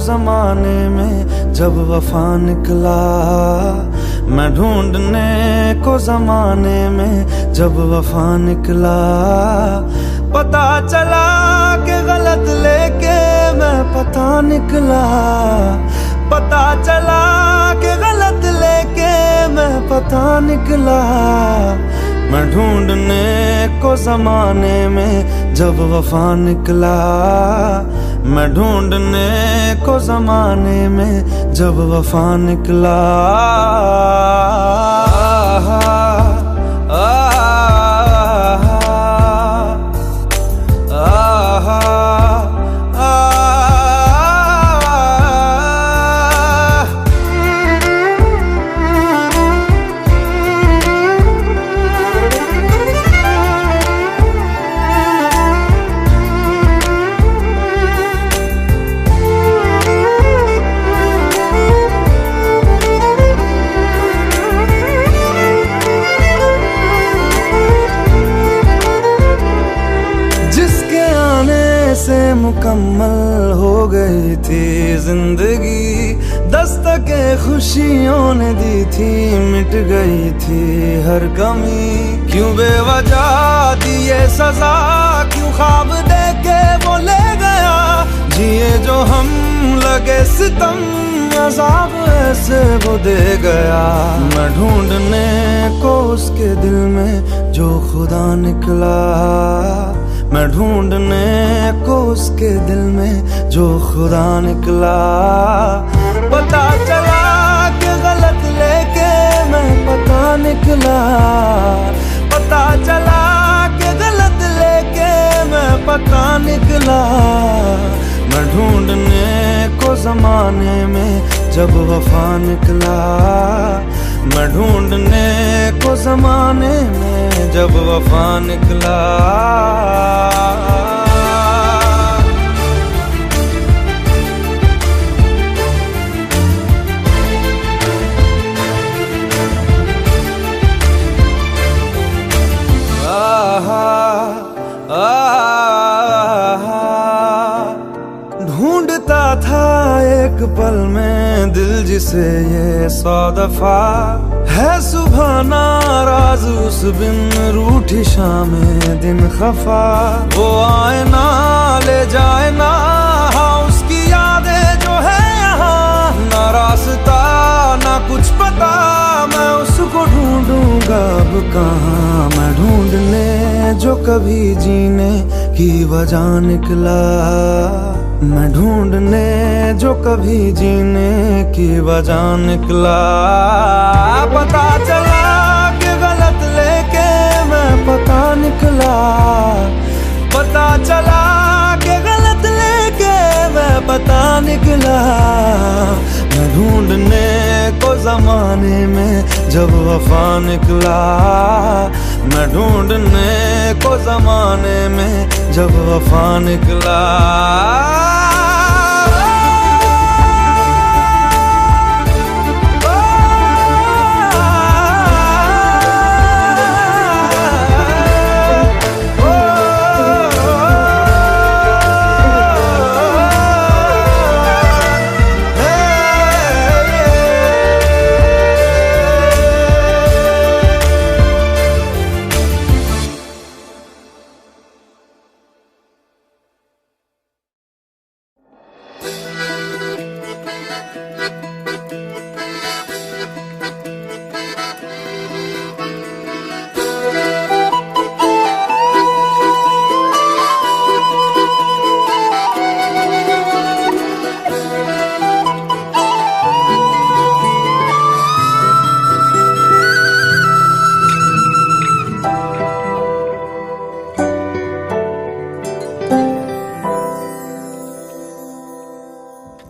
जमाने में जब वफा निकला, मैं ढूंढने को जमाने में जब वफा निकला। पता चला कि गलत लेके मैं पता निकला, पता चला कि गलत लेके मैं पता निकला। मैं ढूंढने को जमाने में जब वफा निकला, मैं ढूंढने को जमाने में जब वफा निकला। से मुकम्मल हो गई थी जिंदगी, दस्तके खुशियों ने दी थी, मिट गई थी हर कमी। क्यों बेवजह दिए सजा, क्यों ख्वाब देके वो ले गया, जिए जो हम लगे सितम, अज़ाब ऐसे वो दे गया। मैं ढूंढने को उसके दिल में जो खुदा निकला, मैं ढूंढने को उसके दिल में जो खुदा निकला। पता चला कि गलत लेके मैं पता निकला, पता चला कि गलत लेके मैं पता निकला। मैं ढूंढने को जमाने में जब वफा निकला, मैं ढूंढने को जमाने में जब वफा निकला। ढूंढता था एक पल में दिल जिसे ये 100 दफा, है सुबह नाराज उस बिन रूठी शामें दिन खफा। वो आए ना ले जाए ना, हाँ उसकी यादें जो है यहाँ, ना रास्ता ना कुछ पता, मैं उसको ढूंढूंगा अब कहाँ। मैं ढूंढने जो कभी जीने की वजह निकला, मैं ढूंढने जो कभी जीने की वजह निकला। पता चला कि गलत लेके मैं पता निकला, पता चला कि गलत लेके मैं पता निकला। मैं ढूंढने को जमाने में जब वफा निकला, मैं ढूंढने को जमाने में जब वफा निकला।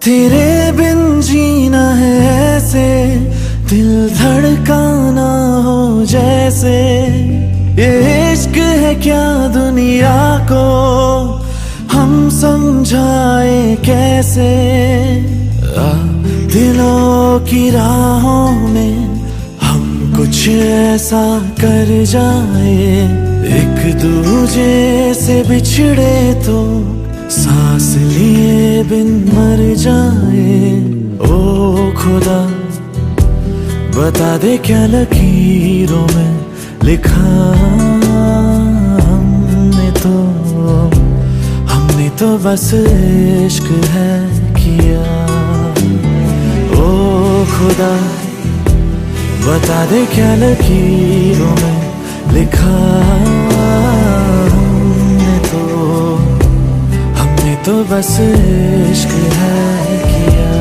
तेरे बिन जीना है ऐसे, दिल धड़काना हो जैसे। ये इश्क है क्या दुनिया को हम समझाए कैसे। दिलों की राहों में हम कुछ ऐसा कर जाए, एक दूजे से बिछड़े तो सांस लिए बिन मर जाए। ओ खुदा बता दे क्या लकीरों में लिखा हमने तो बस इश्क है किया। ओ खुदा बता दे क्या लकीरों में लिखा हमने तो बस इश्क है किया।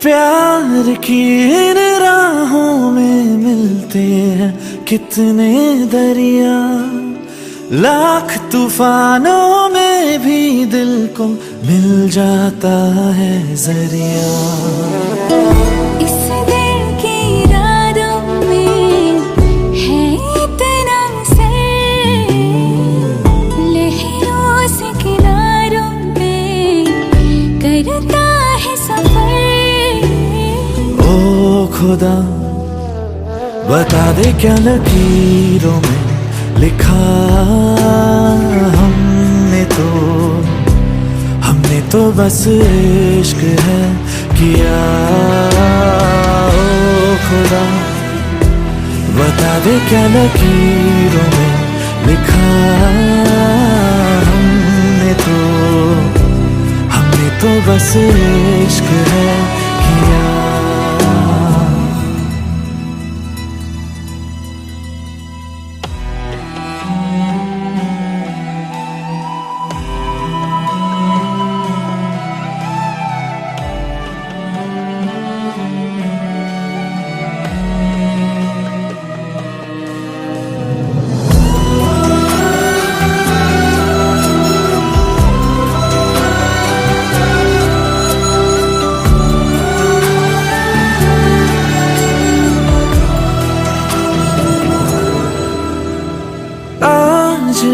प्यार की इन राहों में मिलते हैं कितने दरिया, लाख तूफानों में भी दिल को मिल जाता है जरिया। इस दिल की रातों में है इतना सर, लहरों से किनारों पे करता है सफर। ओ खुदा बता दे क्या लकीरों में लिखा हमने तो बस इश्क है किया। ओ खुदा बता दे क्या लकीरों में लिखा हमने तो बस इश्क है किया।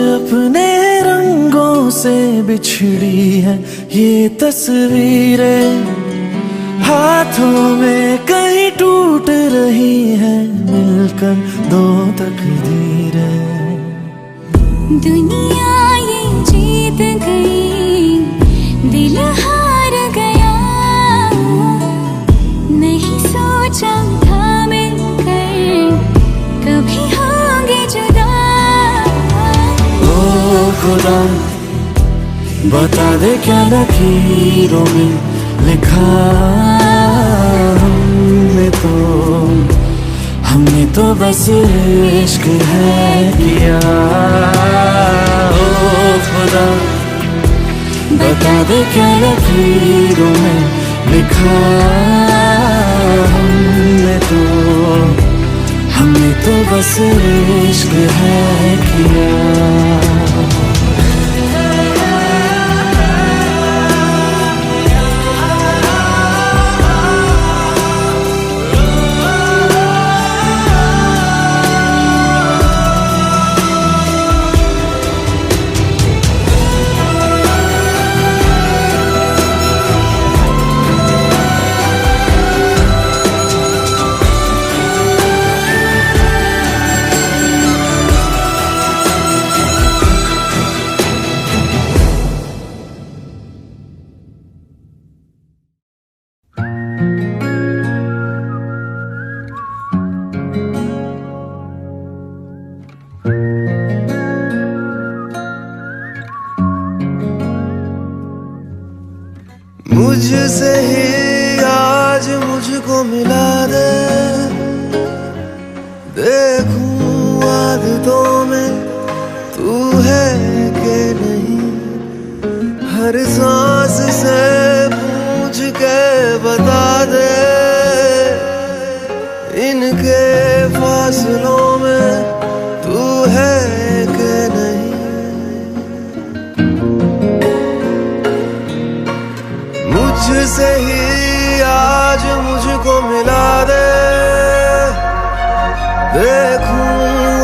अपने रंगों से बिछड़ी है ये तस्वीरें, हाथों में कहीं टूट रही है मिलकर दो तकदीरें। दुनिया ये जीत गई, दिल हार गया, नहीं सोचा था मिलकर कभी होंगे जुदा। खुदा बता दे क्या लकीरों में लिखा हमने तो बस इश्क है किया। ओ खुदा बता दे क्या लकीरों में लिखा हमने तो बस इश्क है किया। मुझसे ही आज मुझको मिला दे, देखूं आदतों में तू है कि नहीं। हर सांस से पूछ के बता दे, इनके फासलों में तू है कि नहीं। मुझसे ही आज मुझको मिला दे, देखूं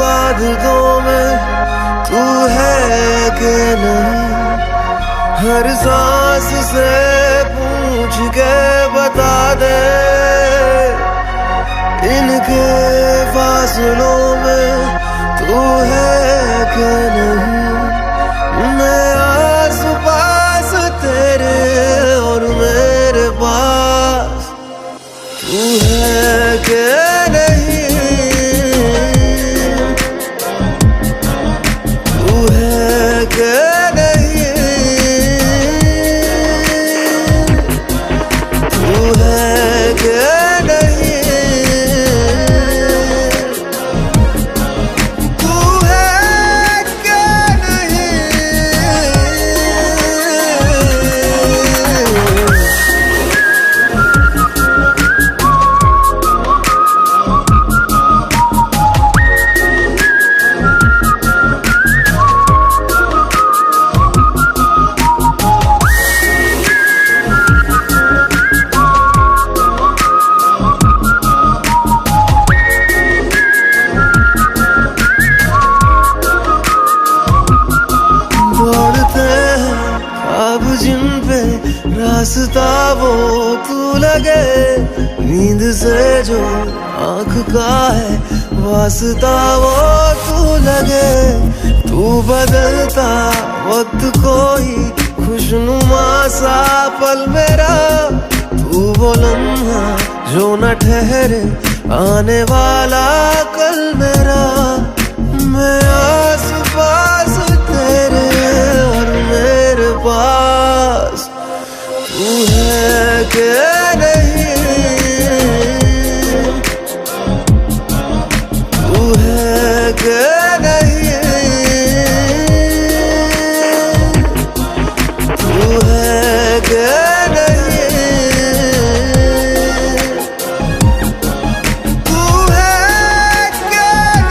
आदतों हर सांस से पूछ के बता दे, इनके फासलों में तू है कि नहीं। मैं आस पास तेरे और मेरे पास तू है कि नहीं, तू है कि नहीं, तू है कि नहीं, तू है कि नहीं। दौड़ते हैं ख्वाब जिन पे रास्ता वो तू लगे, नींद से जो आँख का है वास्ता वो तू लगे। तू बदलता वक्त कोई खुशनुमा सा पल मेरा, तू वो लम्हा जो न ठहरे आने वाला कल मेरा। मैं आस पास तेरे और मेरे पास तू है कि नहीं, तू है कि नहीं, तू है कि नहीं, तू है कि नहीं।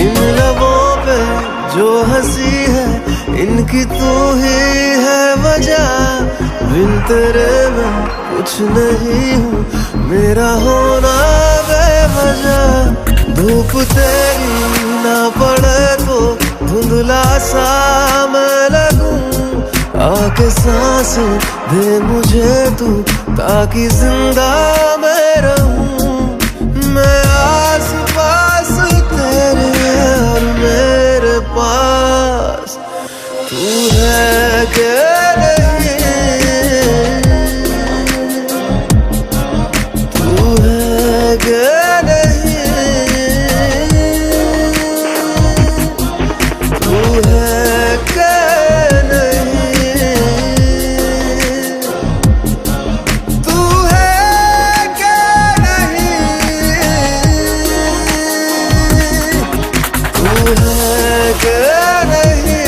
इन लबों पे जो हंसी है इनकी तू ही है वजह, बिन तेरे मैं कुछ नहीं हूँ, मेरा होना बेवजह। धूप तेरी ना पड़े तो धुंधला सा मैं लगूं, आके सांस दे मुझे तू ताकि जिंदा मैं रहूं। मैं आस पास तेरे और मेरे पास तू है कि नहीं, तू है कि नहीं, तू है कि नहीं, तू है कि नहीं, तू है कि नहीं।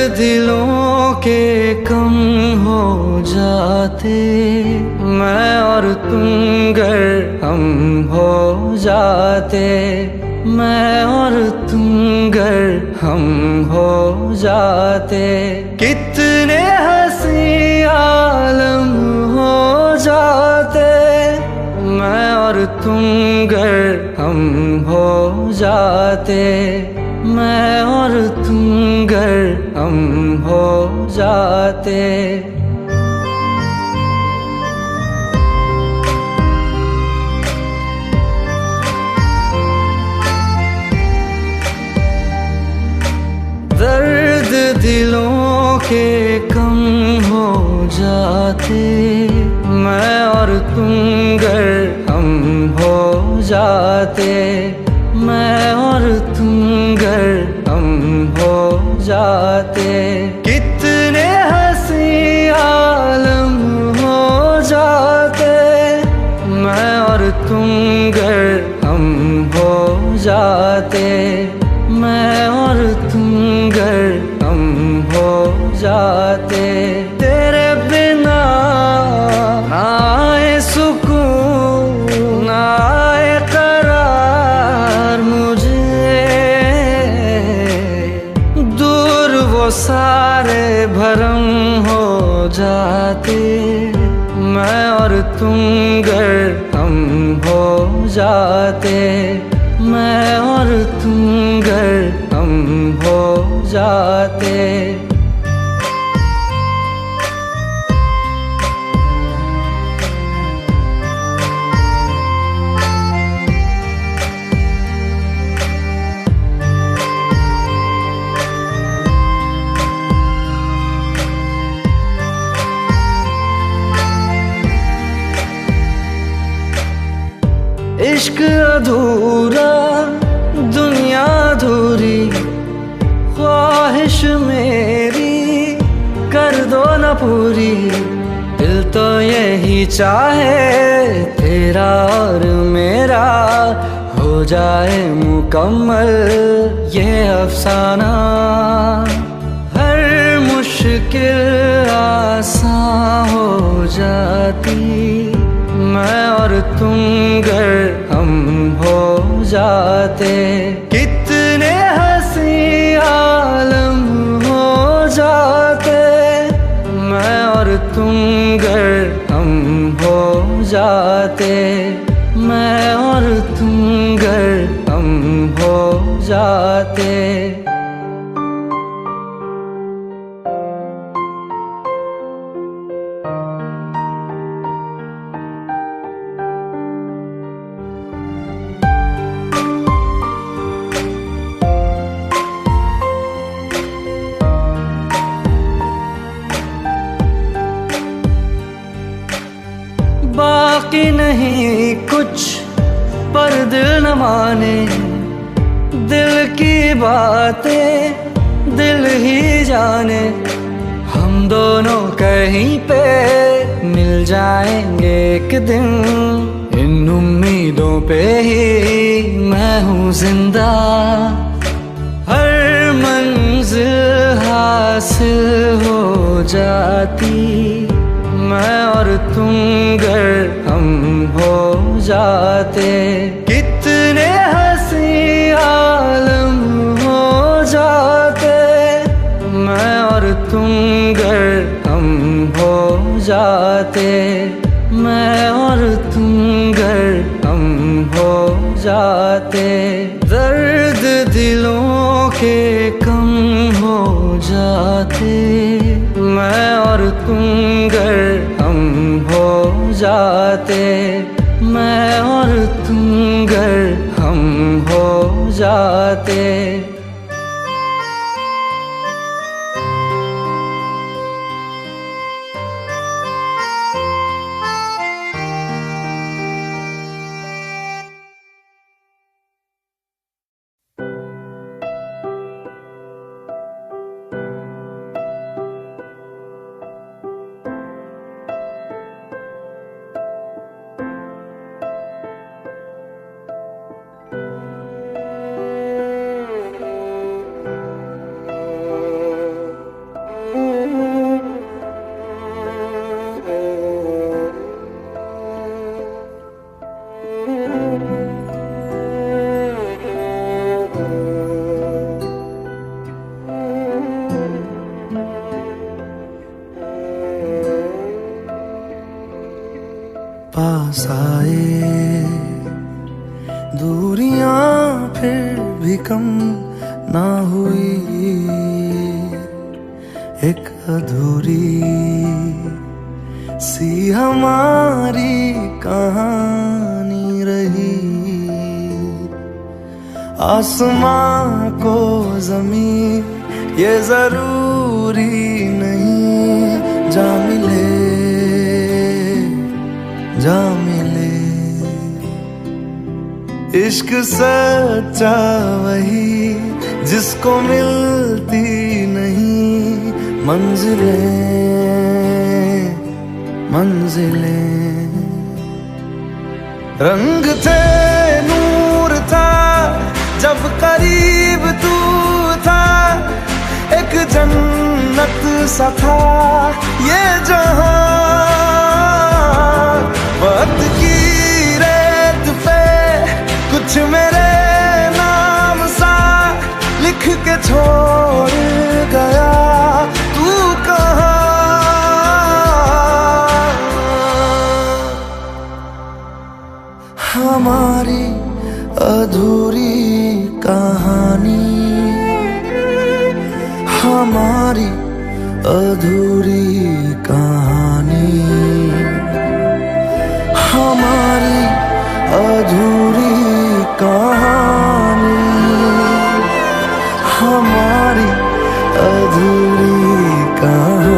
दिलों के कम हो जाते, मैं और तुम गर हम हो जाते, मैं और तुम गर हम हो जाते, कितने हंसी आलम हो जाते, मैं और तुम गर हम हो जाते, मैं और तुम गर हम हो जाते। दर्द दिलों के कम हो जाते, मैं और तुम गर हम हो जाते, मैं और तुम गर हम हो जाते, कितने हंसी आलम हो जाते, मैं और तुम गर हम हो जाते, मैं और तुम गर हम हो जाते। तेरे बिना ना आए सुकून ना आए करार मुझे, दूर वो सारे भरम हो जाते, मैं और तुम गर हम हो जाते, मैं और तुम गर हम हो जाते। इश्क अधूरा दुनिया अधूरी, ख्वाहिश मेरी कर दो न पूरी, दिल तो यही चाहे तेरा और मेरा हो जाए मुकम्मल ये अफसाना, हर मुश्किल आसान हो जाती, मैं और तुम गर हम हो जाते, कितने हंसी आलम हो जाते, मैं और तुम गर हम हो जाते, मैं और तुम गर हम हो जाते। बाकी नहीं कुछ पर दिल न माने, दिल की बातें दिल ही जाने, हम दोनों कहीं पे मिल जाएंगे एक दिन, इन उम्मीदों पे ही मैं हूँ जिंदा, हर मंजिल हासिल हो जाती, मैं और तुम गर हम हो जाते, कितने हंसी आलम हो जाते, मैं और तुम गर हम हो जाते, मैं और तुम गर हम हो जाते। दर्द दिलों के कम हो जाते, मैं और तुम गर हम हो जाते, मैं और तुम गर हम हो जाते। पास आए, दूरियां फिर भी कम ना हुई, एक अधूरी सी हमारी कहानी रही। आसमां को ज़मीन ये जरूरी नहीं, जा मिले जा मिले। इश्क सच्चा वही जिसको मिलती नहीं मंजिलें मंजिलें। रंग थे नूर था जब करीब तू था, एक जन्नत सा था ये जहां। वक्त की रेत पे कुछ मेरे नाम सा लिख के छोड़ गया, तू कहाँ? हमारी अधूरी कहानी, हमारी अधूरी कहानी, हमारी अधूरी कहानी, हमारी अधूरी कहानी।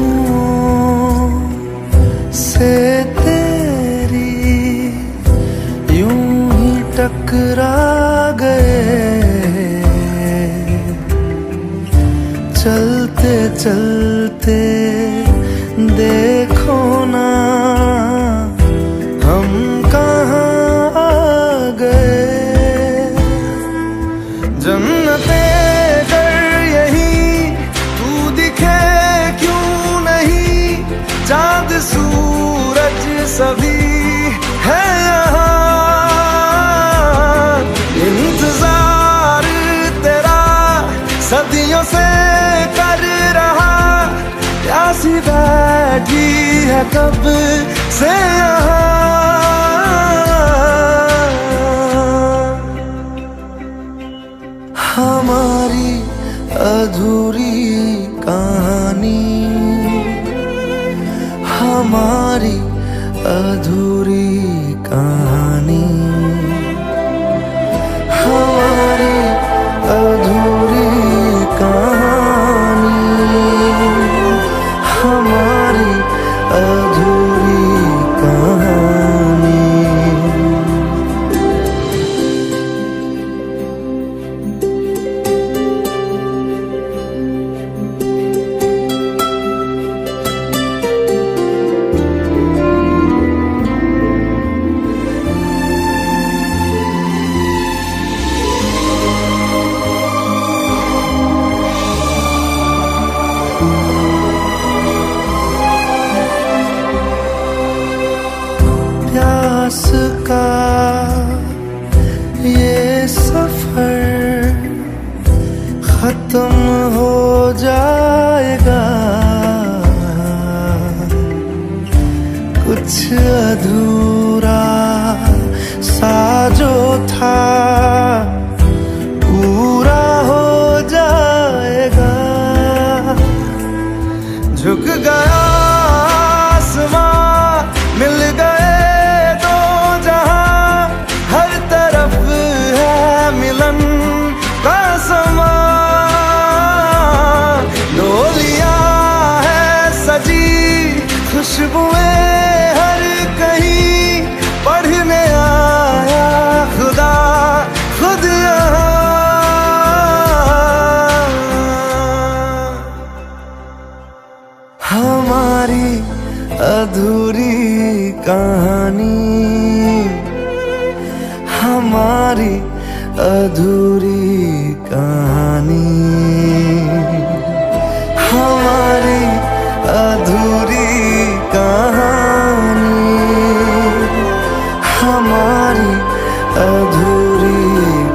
खुशबुओं से तेरी यूं ही टकरा गए, चलते चलते देखो ना हम कहाँ आ गए। जन्नते चाँद सूरज सभी है यहाँ, इंतजार तेरा सदियों से कर रहा, प्यासी बैठी है कब से यहाँ। हमारी अधूरी कहानी, हमारी अधूरी कहानी, हमारी अधूरी कहानी, हमारी अधूरी कहानी। प्यास का ये सफर खत्म हो जाएगा, कुछ अधूरा सा जो था पूरा हो जाएगा। झुक गया आसमां, मिल गए दो जहां, हर तरफ है मिलन का समा। डोलियां है सजी, खुशबुएं हर कहीं, पढ़ने आया खुदा खुद यहाँ। अधूरी कहानी, हमारी अधूरी कहानी, हमारी अधूरी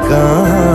कहानी।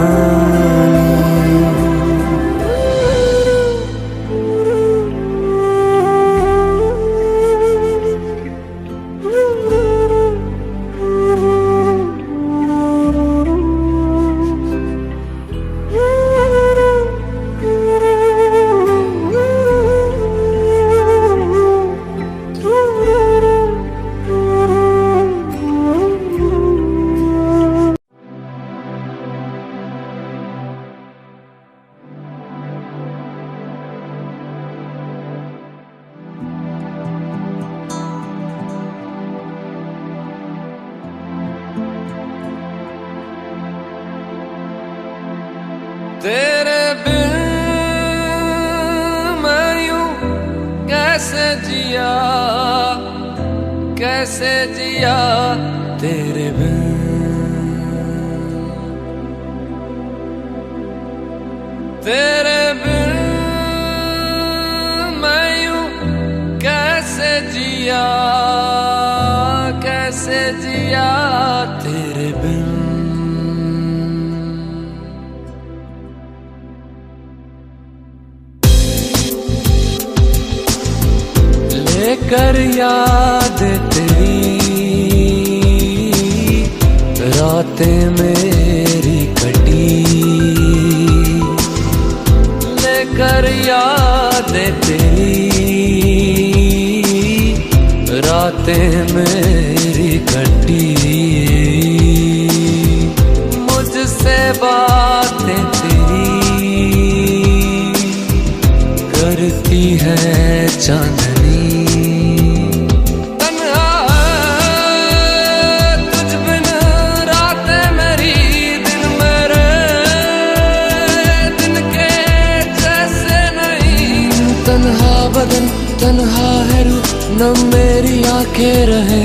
तेरे बिन मैं यूं कैसे जिया, कैसे जिया तेरे बिन। तेरे बिन मैं यूं कैसे जिया, कैसे जिया तेरे बिन। कर याद तेरी रातें मेरी कटी, लेकर याद तेरी रातें मेरी कटी। मुझसे बातें तेरी करती है चांदनी। तन्हा है रू न मेरी आंखें रहे,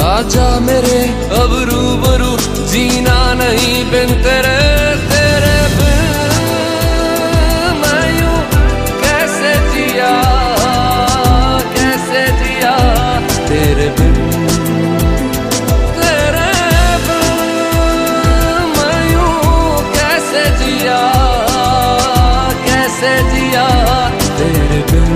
आजा मेरे अब रूबरू, जीना नहीं बिन तेरे। तेरे बिन मैं यूं कैसे जिया, कैसे जिया तेरे बिन। तेरे बिन मैं यूं कैसे जिया, कैसे जिया तेरे बिन।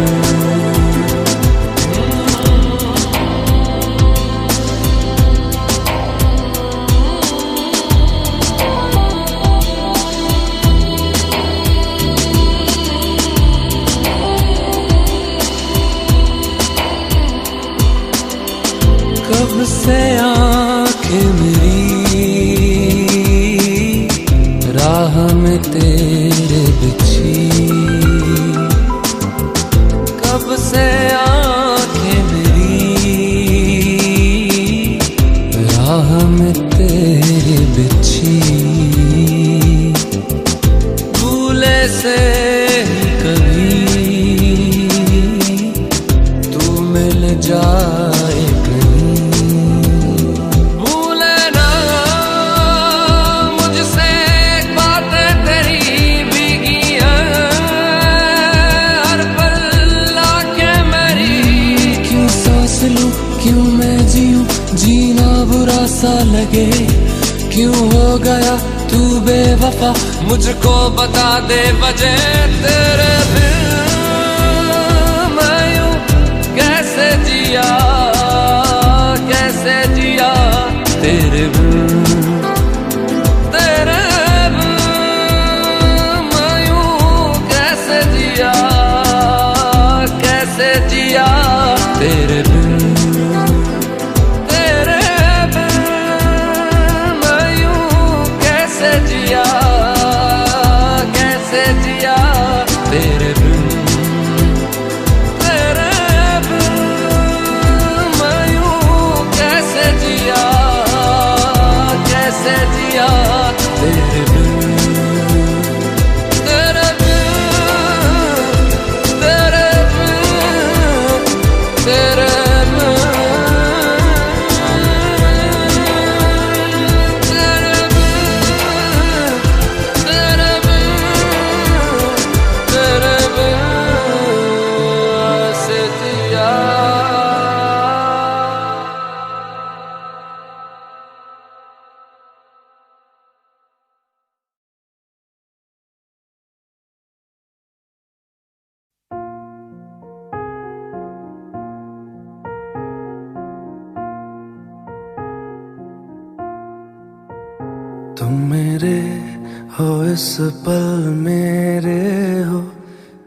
कब से आंखें मेरी राह में तेरे बिछी, कब से आंखें मेरी राह में तेरे बिछी। भूले से ही कभी तू मिल जाए सा लगे। क्यों हो गया तू बेवफा, मुझको बता दे वजह। तेरे बिन मैं यूं कैसे जिया, कैसे जिया तेरे बिन। तेरे बिन मैं यूं कैसे जिया, कैसे जिया तेरे बिन। तेरे बिन, तेरे बिन मैं यूं कैसे जिया, कैसे जिया तेरे बिन। तेरे बिन, तेरे बिन, तेरे बिन, तेरे बिन। तुम मेरे हो इस पल मेरे हो,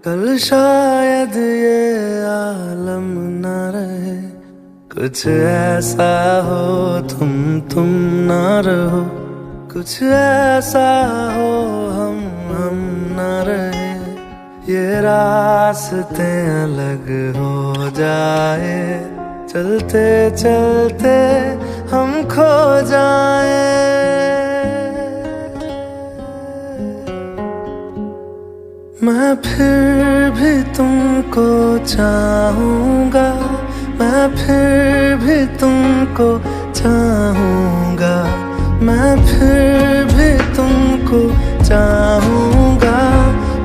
कल शायद ये आलम न रहे। कुछ ऐसा हो तुम ना रहो, कुछ ऐसा हो हम ना रहे। ये रास्ते अलग हो जाए, चलते चलते हम खो जाए। मैं फिर भी तुमको चाहूँगा, मैं फिर भी तुमको चाहूँगा, मैं फिर भी तुमको चाहूँगा,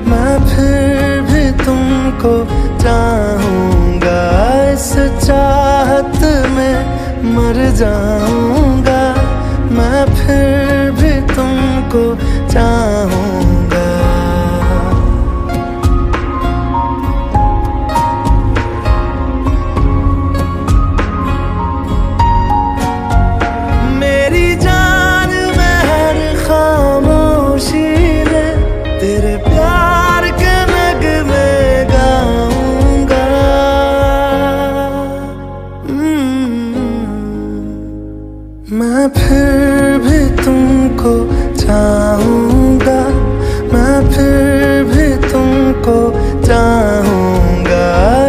मैं फिर भी तुमको चाहूँगा। इस चाहत में मर जाऊँगा, मैं फिर भी तुमको चाहूँगा। मेरी जान में हर खामोशी में तेरे प्यार के नगमे गाऊंगा। मैं फिर भी तुमको चाहूँगा, मैं फिर भी तुमको चाहूँगा।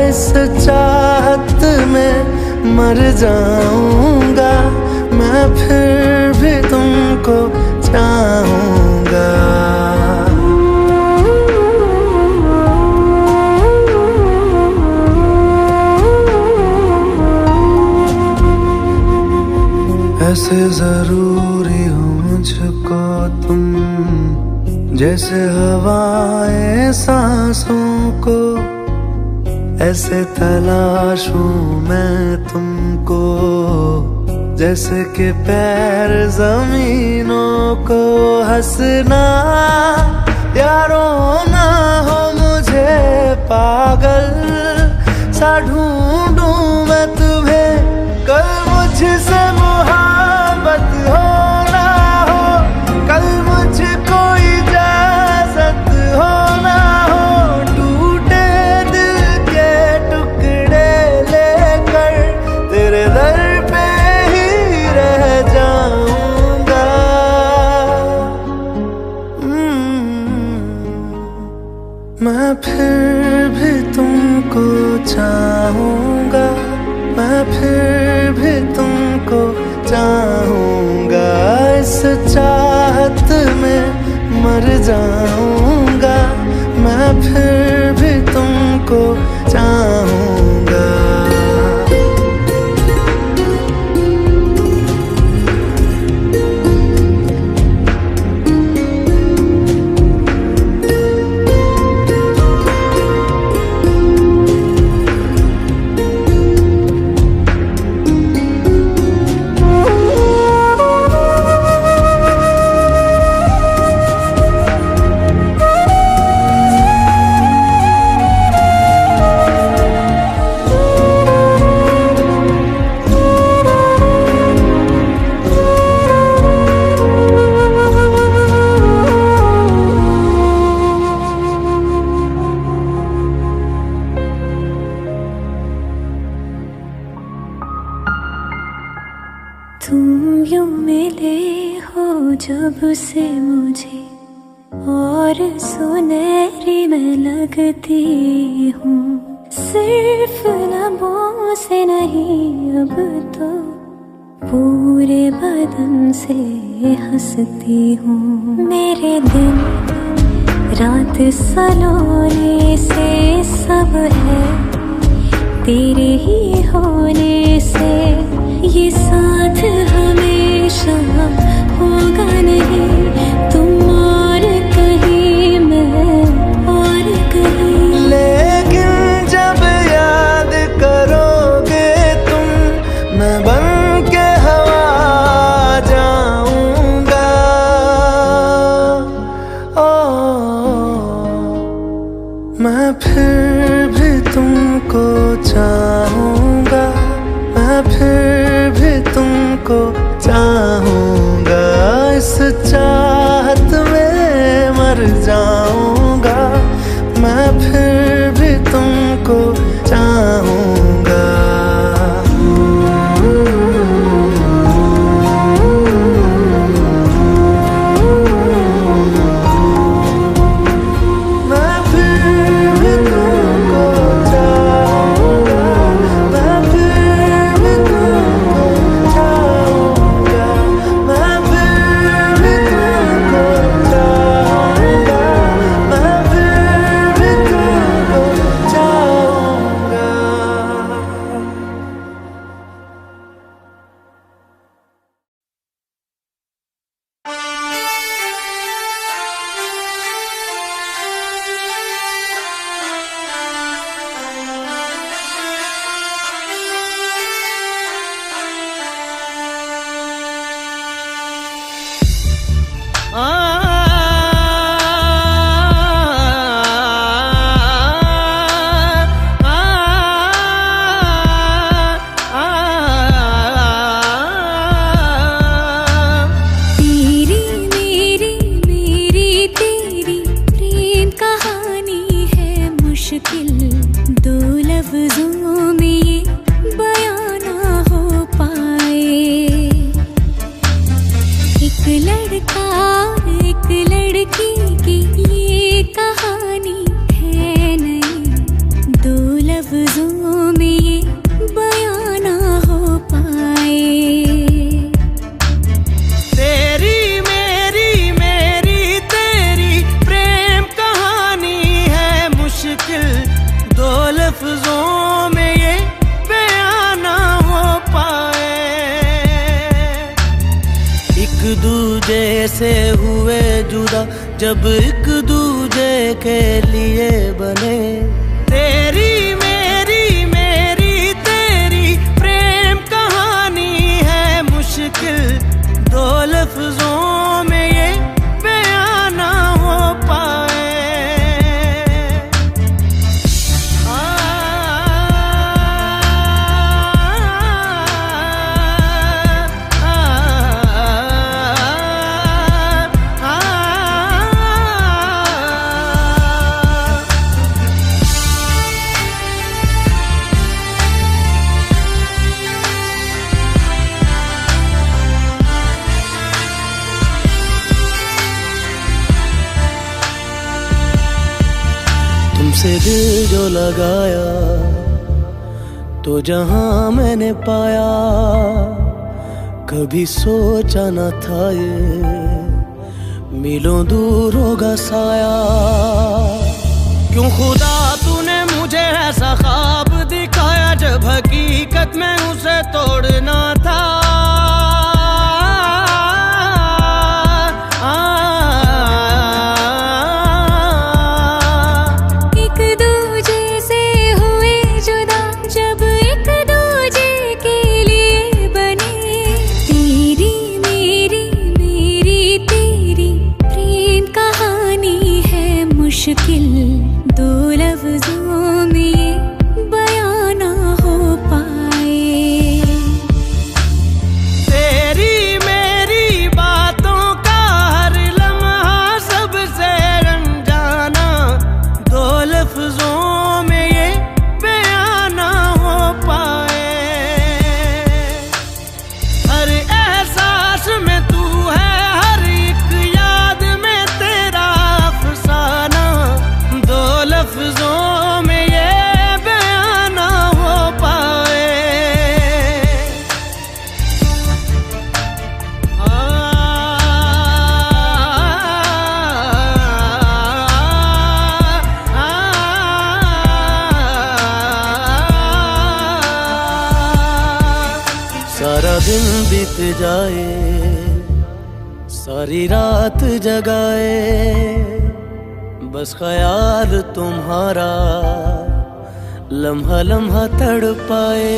इस चाहत में मर जाऊँगा, मैं फिर भी तुमको चाहूँगा। ऐसे जरूरी हो मुझको तुम, जैसे हवाएं सांसों को। ऐसे तलाशूं मैं तुमको, जैसे कि पैर जमीनों को। हंसना या रोना हो मुझे पागल सा ढूंढूं मैं तुम्हें। कल मुझसे मोहब्बत हो ना हो, कल मुझको इजाजत हो ना हो। टूटे दिल के टुकड़े लेकर तेरे दर पे ही रह जाऊंगा। मैं फिर भी तुमको चाहूँगा, मैं फिर भी तुमको चाहूँगा। इस चाहत में मर जाऊँगा, मैं फिर भी तुमको चाहूँगा। तुम यूं मिले हो जब से मुझे, और सुनहरी मैं लगती हूँ। सिर्फ लबों से नहीं अब तो पूरे बदन से हंसती हूँ। मेरे दिन रात सलोने से सब है तेरे ही होने से। ये साथ हमेशा होगा नहीं, तुम और कहीं मैं और कहीं। लेकिन जब याद करोगे तुम, मैं बन के हवा जाऊंगा। मैं फिर भी तुमको चाहूँगा, मैं फिर भी तुमको चाहूँगा। इस मर जाऊंगा, मैं फिर भी तुमको चाहूंगा। से हुए जुदा जब एक दूजे के लिए बने। तेरी मेरी तेरी प्रेम कहानी है मुश्किल, दो लफ्जों में ये बयां ना हो पाए। तुमसे दिल जो लगाया तो जहां मैंने पाया, कभी सोचा न था ये मीलों दूर होगा साया। क्यों खुदा तूने मुझे ऐसा ख्वाब दिखाया जब हकीकत में उसे तोड़ना था। मुश्किल दो लफ्जों में ये बयां ना हो पाए। तेरी मेरी बातों का हर लम्हा सबसे अनजाना, दो लफ्जों में ये बयां ना हो पाए। हर एहसास में तू है, हर एक याद में तेरा अफसाना, दो लफ्जों में ये बयां ना हो पाए। सारा दिन बीत जाए, सारी रात जगाए, बस ख्याल तुम्हारा लम्हा लम्हा तड़पाए।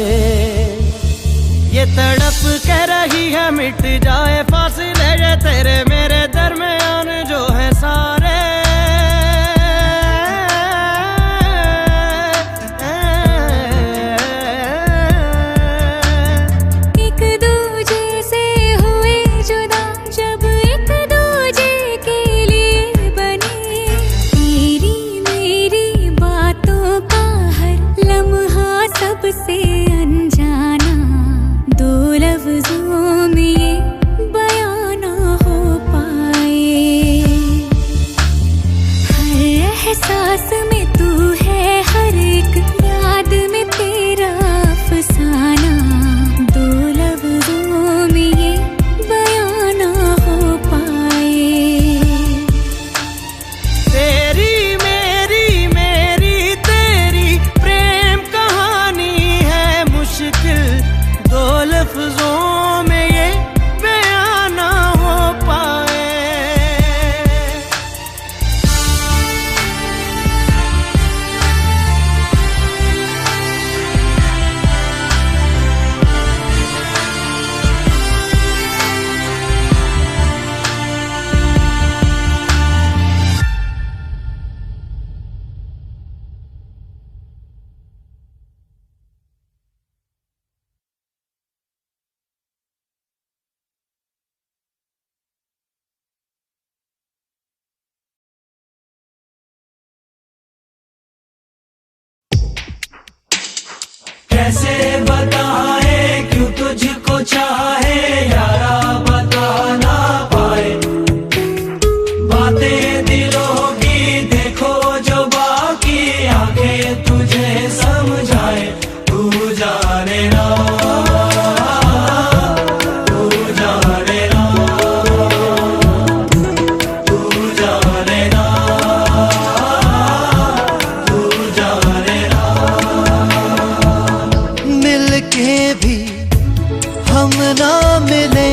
ये तड़प कह रही है मिट जाए फासले ये तेरे मेरे दरमियान जो है सारे। एक दूजे से हुए जुदा जब एक दूजे के लिए बने। सांस में तू है, हर एक याद में तेरा अफसाना। दो लफ्जों में ये बयां ना हो पाए। तेरी मेरी तेरी प्रेम कहानी है मुश्किल, दो लफ्जों में ये बयां ना हो पाए। कैसे बताए क्यों तुझको चाहे यारा, बता ना पाए। बातें दिलों की देखो जो बाकी, आंखें तुझे समझाए। तू जाने ना, तू जाने ना, तू जाने ना, तू जाने ना। मिलके भी हम ना मिले,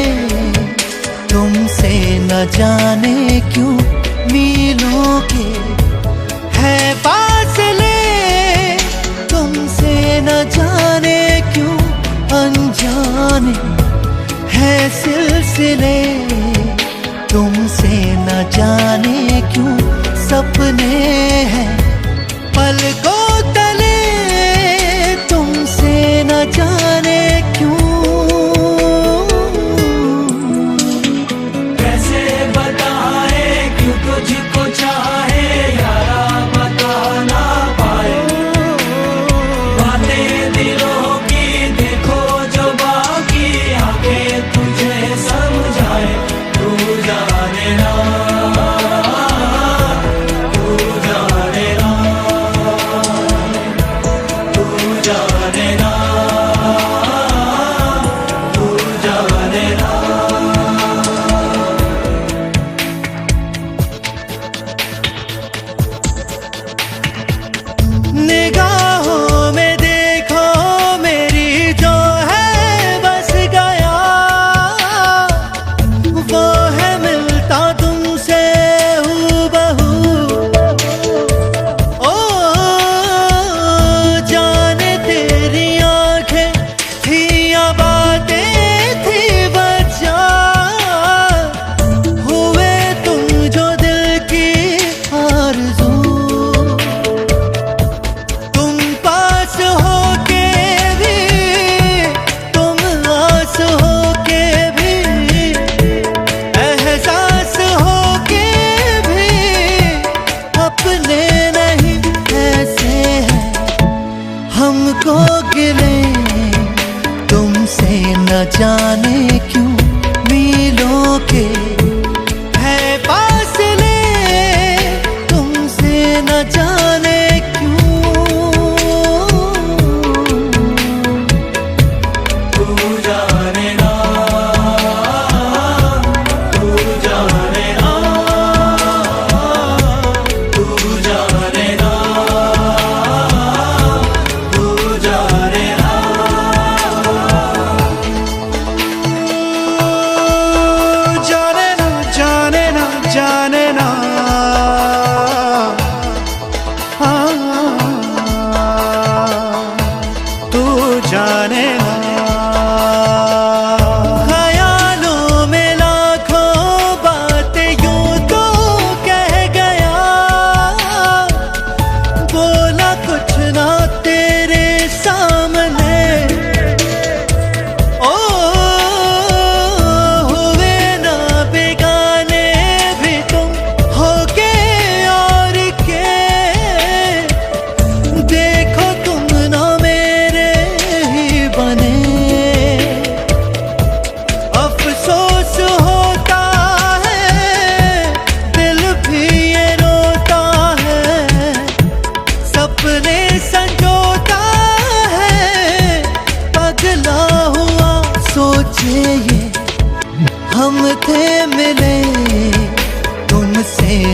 तुमसे न जाने क्यों मीलों के है फासले। तुमसे न जाने क्यों अनजाने है सिलसिले। तुमसे न जाने क्यों सपने हैं पलकों तले। तुमसे न जाने क्यों। कैसे बताए क्यों तुझको चाहे यारा, बता ना पाए। बातें दिलों की देखो जो बाकी, आंखें तुझे समझाए। तू जाने ना, तू जाने ना।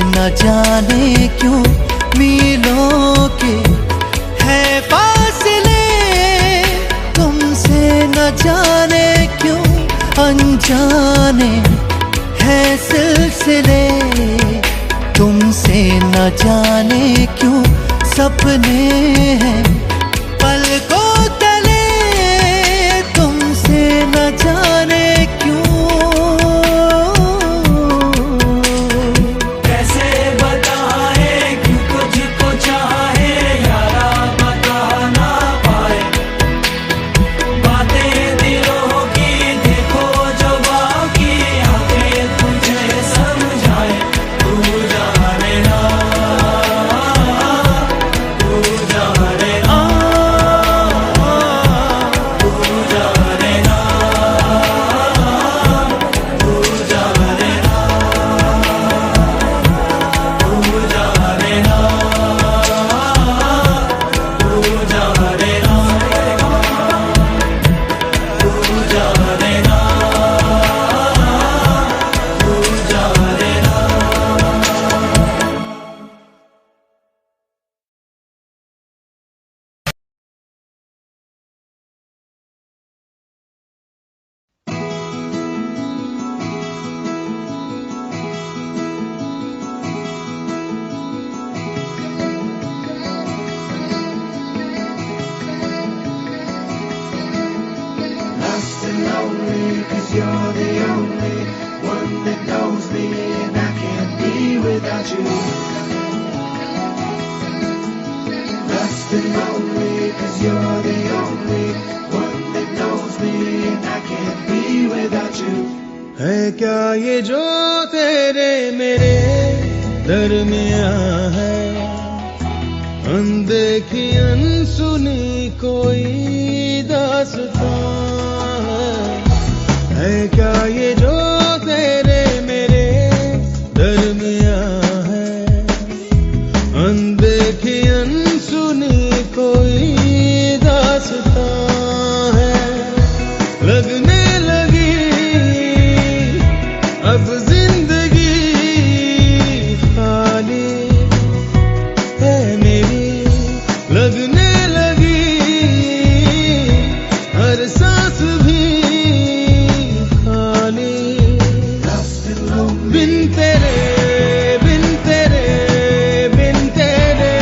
न जाने क्यों मीलों के है फासले, तुमसे न जाने क्यों अनजाने है सिलसिले, तुमसे न जाने क्यों सपने हैं पलकों तले, तुमसे न जाने क्यों। You're the only one that knows me, and I can't be without you. Lost and lonely, 'cause you're the only one that knows me, and I can't be without you. है क्या ये जो तेरे मेरे दरमियां है, अनदेखी अनसुनी कोई दास्तां है क्या ये जो तेरे मेरे दरमियां है, अनदेखी अनसुनी कोई दास्तां है। लगने लगी अब जिंदगी खाली है मेरी, लगने लगी हर सांस भी बिन तेरे बिन तेरे बिन तेरे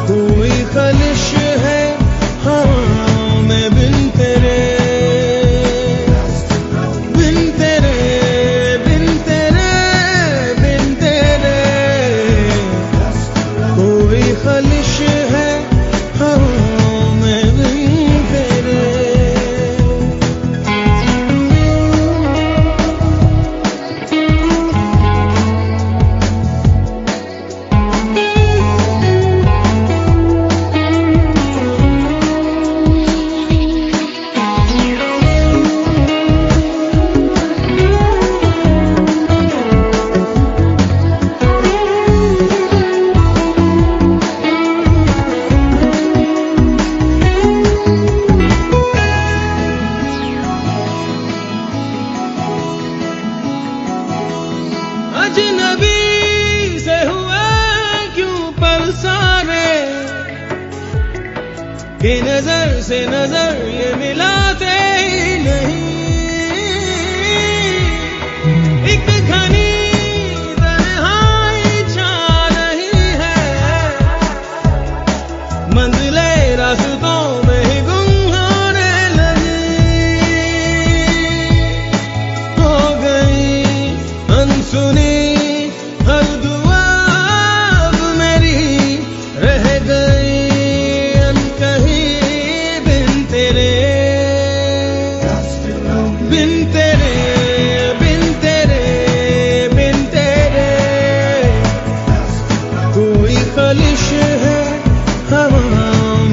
कोई खलिश है हाँ मैं बिन तेरे बिन तेरे बिन तेरे बिन तेरे कोई खलिश है हाँ मैं बिन तेरे। अजनबी से हुआ क्यों पल सारे, कि नजर से नजर ये मिलाते ही नहीं, एक घनी तन्हाई छा रही है, मंजिले रास्तों में ही गुम होने लगी, हो गई अनसुनी हर दुआ अब मेरी रह गई अनकही बिन तेरे बिन तेरे बिन तेरे बिन तेरे कोई खलिश है हवा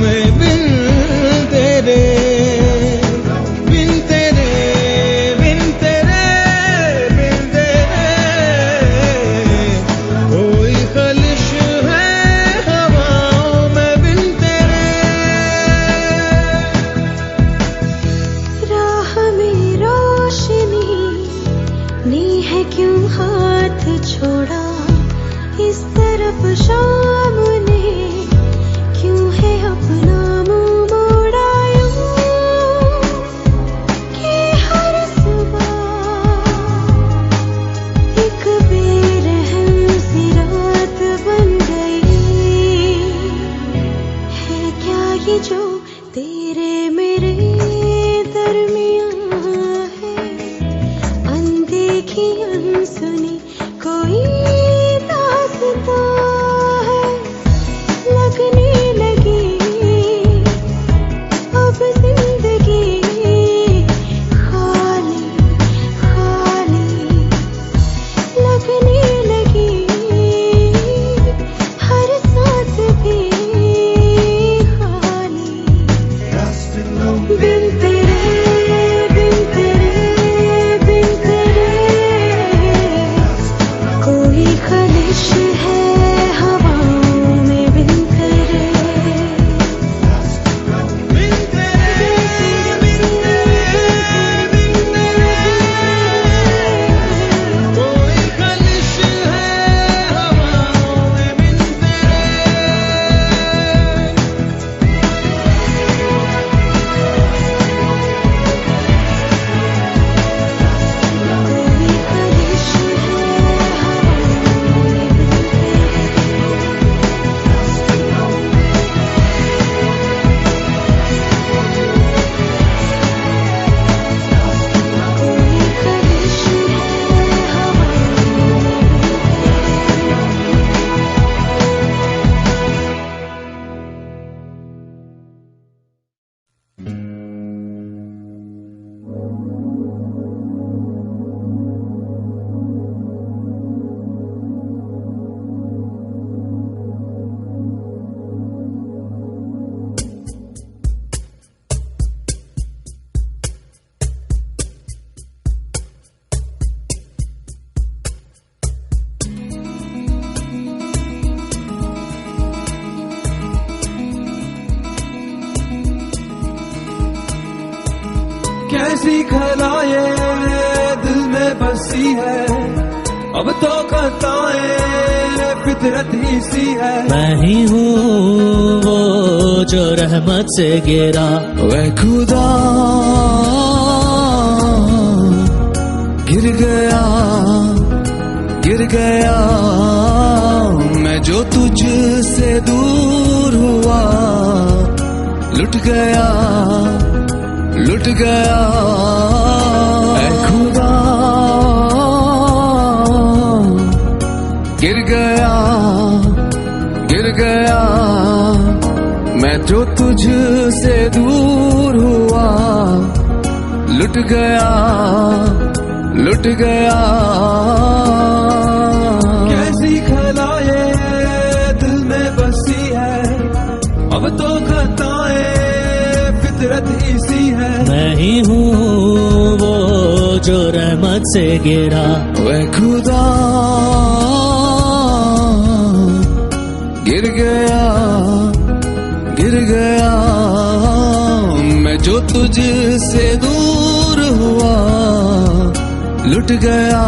में बिन तेरे बिन तेरे बिन तेरे बिन तेरे ख्वाहिश है हवाओं में बिन तेरे कैसी खलाए दिल में बसी है, अब तो खताएं फितरत ही सी है। मैं ही हूँ वो जो रहमत से गिरा, वह खुदा गिर गया गिर गया, मैं जो तुझसे दूर हुआ, लुट गया लुट गया। ऐ खुदा गिर गया गिर गया, मैं जो तुझसे दूर हुआ, लुट गया लुट गया। कैसी खलाए दिल में बसी है, अब तो खताएं फितरत ही सी है। मैं ही हूँ वो जो रहमत से गिरा, वह खुदा गिर गया गिर गया, मैं जो तुझसे दूर हुआ, लुट गया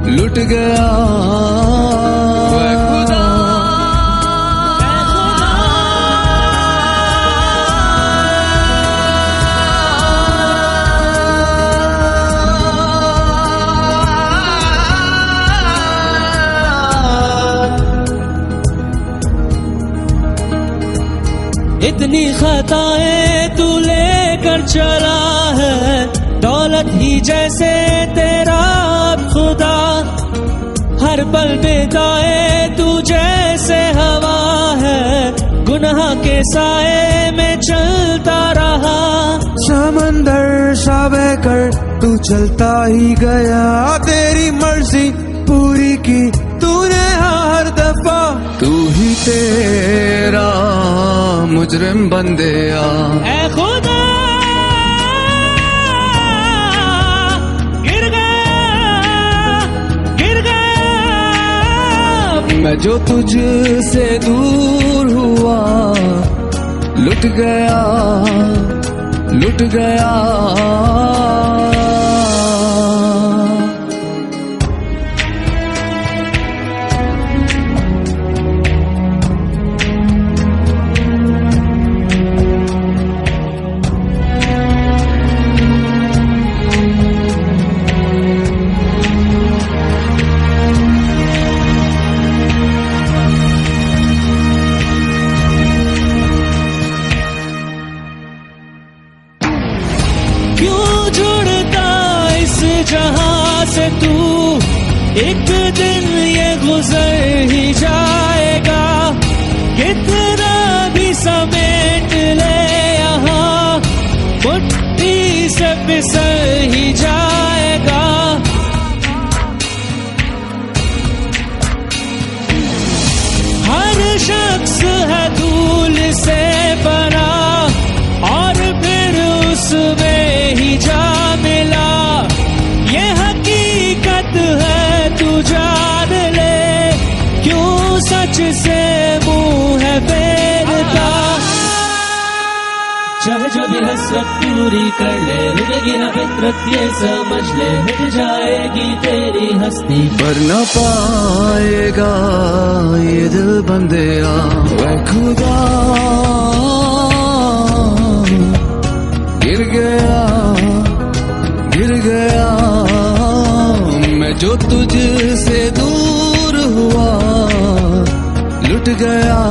लुट गया। वह खुदा इतनी खताएं तू लेकर चला है, दौलत ही जैसे तेरा खुदा, हर पल बेदाए तू जैसे हवा है, गुनाह के साए में चलता रहा। समंदर सा बहकर तू चलता ही गया, तेरी मर्जी पूरी की तूने हर दफा, तू ही तेरा मुजरिम बंदे आ। ऐ खुदा गिर गया, मैं जो तुझसे दूर हुआ, लुट गया लुट गया। जहां से तू एक दिन ये गुजर ही जाएगा, कितना भी समेट ले यहाँ, मुट्ठी से फिसल ही जाएगा। हर शख्स है धूल से बना, और फिर उसमें ही जा मिला, ये हकीकत है तू जान ले। तुझसे मुंह है फेरता। चाहे जो भी हसरत पूरी कर ले, मिटेगी ना फितरत ये समझ ले, मिट जाएगी तेरी हस्ती। पर न पाएगा ये दिल बंदिया वह खुदा, गिर गया मैं जो तुझसे दूर हुआ, लुट गया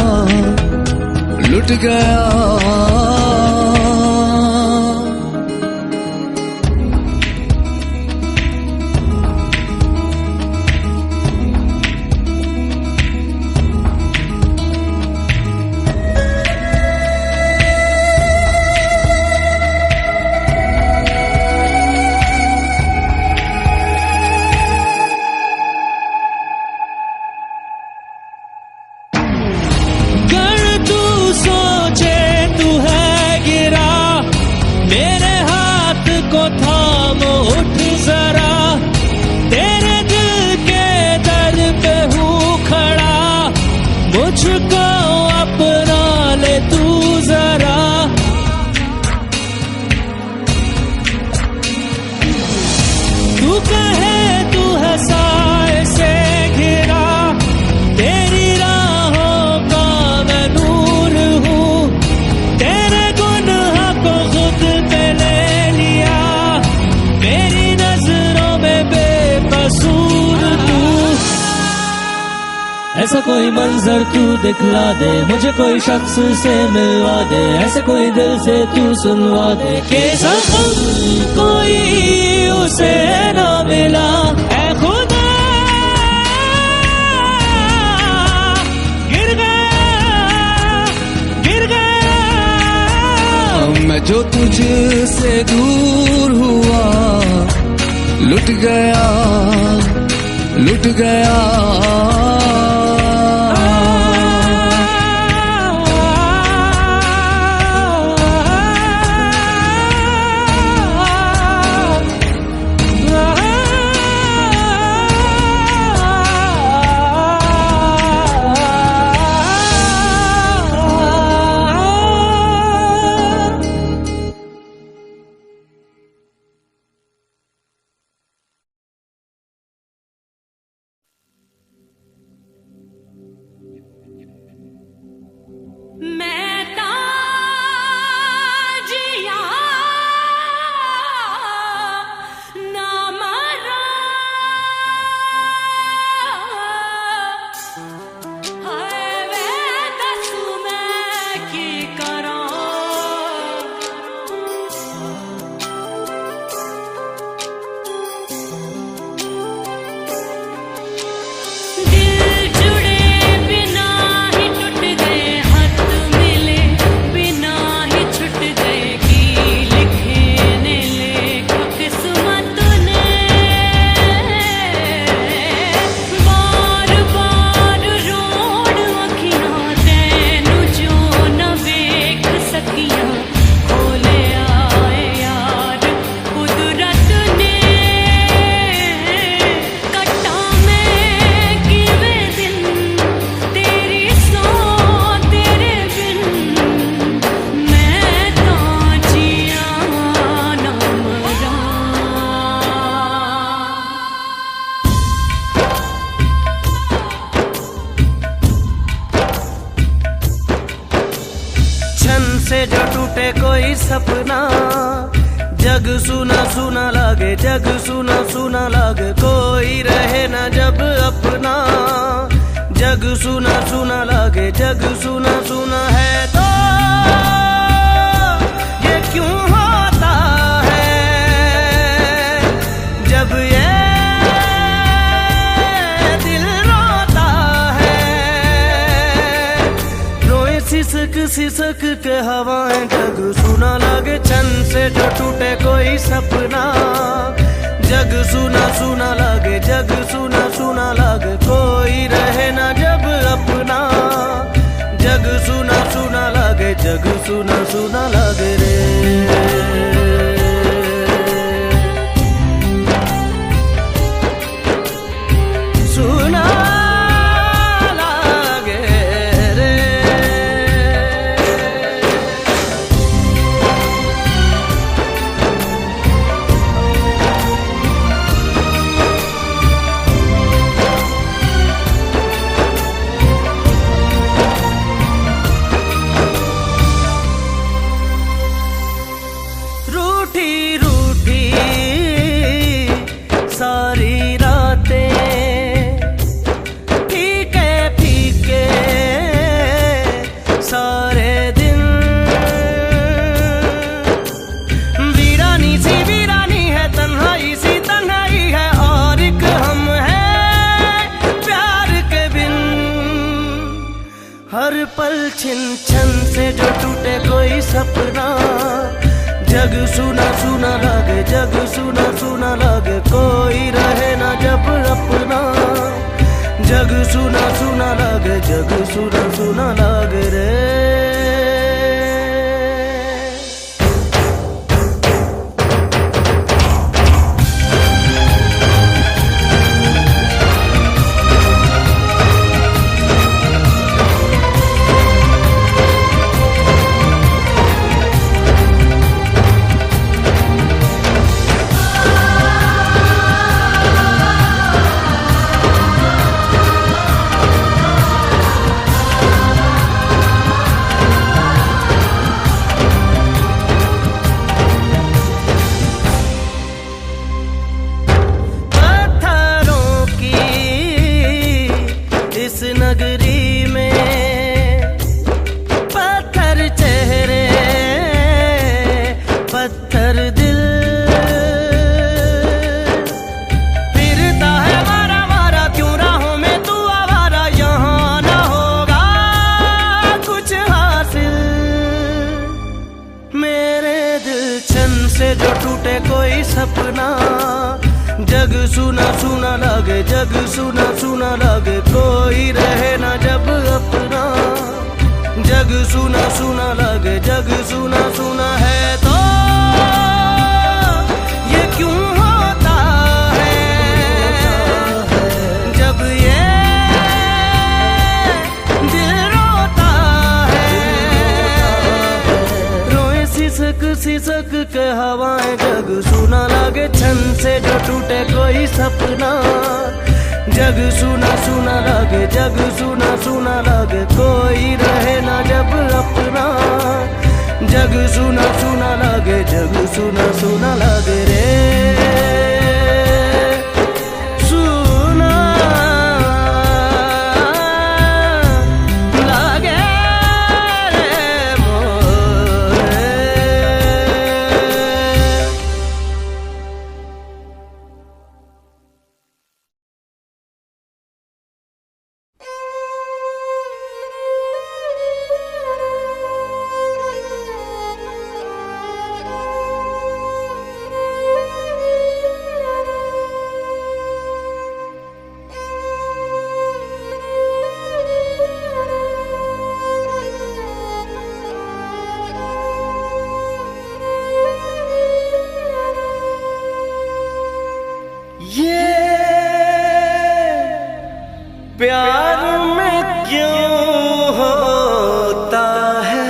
मुझको अपना ले तू जरा। तू कहे तू है साए से घिरा, तेरी राहों का मैं नूर हूँ, तेरे गुनाह को खुद पे ले लिया, मेरी नजरों में बेकसूर तू। ऐसा कोई मंजर तू दिखला दे, मुझे कोई शख्स से मिलवा दे, ऐसे कोई दिल से तू सुनवा दे कि जख्म कोई उसे ना मिला। ऐ खुदा गिर गया मैं जो तुझसे दूर हुआ, लुट गया मैं ताजिया ना मरा, हाय वे दस मैं की करा। दिल जुड़े बिना ही टूट गए, हाथ मिले बिना ही छूट गए, की लिखने लेखो किस्मत ने। बार बार रोड़ अखियां तैनू जो न वेख सकियां, खोले आए यार कुदरत ने। कट्टा मैं किवे दिन तेरी सो तेरे बिन, मैं ताजिया ना मरा। छन से जो टूटे कोई सपना, जग सुना सुना लागे, जग सुना सुना लागे, कोई रहे ना जब अपना। जग सुना सुना लागे, जग सुना सुना है तो ये क्यों होता है, जब ये दिल रोता है। रोए सिसक सिसक के हवाएं, जग सुना लागे, छन से जो टूटे कोई सपना। जग सुना सुना लागे, जग सुना सुना लागे, कोई रहे ना जब अपना। जग सुना सुना लागे, जग सुना सुना लागे रे। सुना लागे पल छिन छन से जो टूटे कोई सपना, जग सुना सुना लगे, जग सुना सुना लगे, कोई रहे ना जब अपना। जग सुना सुना लगे, जग सुना सुना लगे रे। इस नगरी में पत्थर चेहरे, पत्थर दिल, फिरता है मारा मारा क्यों राहों में तू आवारा, यहाँ ना होगा कुछ हासिल। मेरे दिल छन से जो टूटे कोई सपना, जग सुना सुना लगे, जग सुना सुना लगे, कोई रहे ना जब अपना। जग सुना सुना लगे, जग सुना सुना है तो ये क्यों होता है, जब ये दिल रोता है। रोए सिसक सिसक के हवाएं, जग सुना लगे छन से जो टूटे कोई सपना। जग सुना सुना लगे, जग सुना सुना लगे, कोई रहे ना जब अपना। जग सुना सुना लगे, जग सुना सुना लगे रे। सुना लगे रे मोरे। ये प्यार में क्यों होता है,